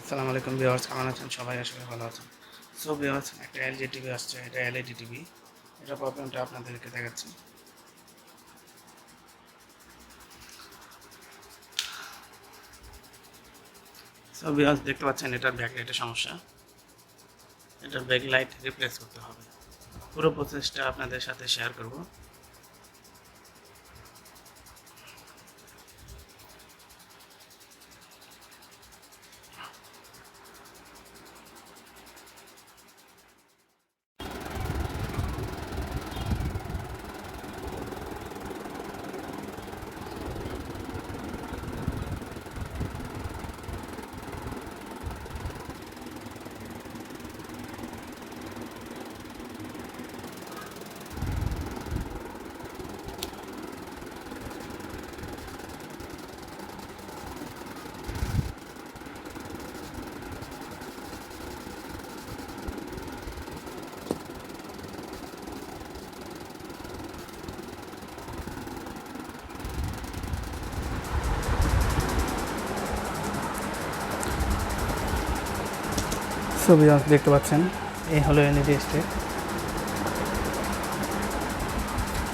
আসসালামু আলাইকুম ভিউয়ার্স, কেমন আছেন সবাই? আসলে ভালো আছেন। সো ভিউয়ার্স, একটা এলজি টিভি আসছে, এটা এলইডি টিভি। এটা প্রবলেমটা আপনাদেরকে দেখাচ্ছি। সো ভিউয়ার্স, দেখতে পাচ্ছেন এটার ব্যাকলাইটের সমস্যা। এটার ব্যাকলাইট রিপ্লেস করতে হবে। পুরো প্রসেসটা আপনাদের সাথে শেয়ার করব। সো ভিউয়ার্স, দেখতে পাচ্ছেন এই হলো এলইডি স্টিক।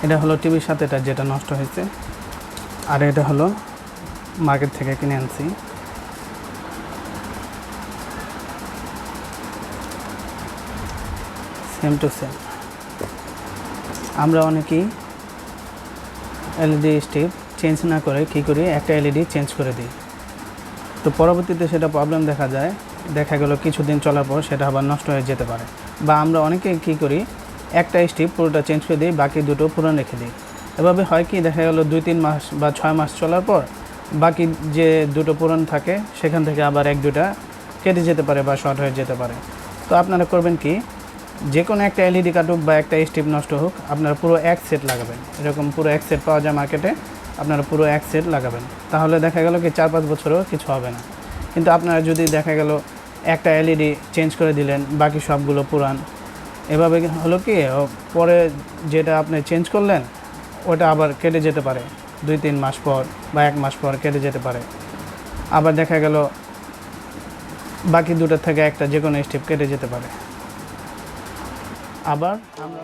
এটা হলো টিভির সাথে এটা যেটা নষ্ট হয়েছে, আর এটা হলো মার্কেট থেকে কিনে আনছি। Same to same. আমরা অনেকেই এলইডি স্ট্রিপ চেঞ্জ না করে কী করি, একটা এলইডি চেঞ্জ করে দিই। তো পরবর্তীতে সেটা প্রবলেম দেখা গেল কিছুদিন চলার পর সেটা আবার নষ্ট হয়ে যেতে পারে। বা আমরা অনেকে কী করি, একটা স্ট্রিপ পুরোটা চেঞ্জ করে দিই, বাকি দুটো পুরান রেখে দিই। এভাবে হয় কি, দেখা গেল 2-3 মাস বা 6 মাস চলার পর বাকি যে দুটো পুরান থাকে সেখান থেকে আবার 1-2টা কেটে যেতে পারে বা শর্ট হয়ে যেতে পারে। তো আপনারা করবেন কি, যে কোনো একটা এলইডি কাটুক বা একটা স্ট্রিপ নষ্ট হোক, আপনারা পুরো এক সেট লাগাবেন। এরকম পুরো এক সেট পাওয়া যায় মার্কেটে, আপনারা পুরো এক সেট লাগাবেন। তাহলে দেখা গেল কি 4-5 বছরেও কিছু হবে না। কিন্তু আপনারা যদি দেখা গেল একটা এলইডি চেঞ্জ করে দিলেন, বাকি সবগুলো পুরান, এভাবে হলো কি, পরে যেটা আপনি চেঞ্জ করলেন ওটা আবার কেটে যেতে পারে 2-3 মাস পর বা 1 মাস পর কেটে যেতে পারে। আবার দেখা গেল বাকি দুটোর থেকে একটা যে কোনো স্টেপ কেটে যেতে পারে। আবার আমরা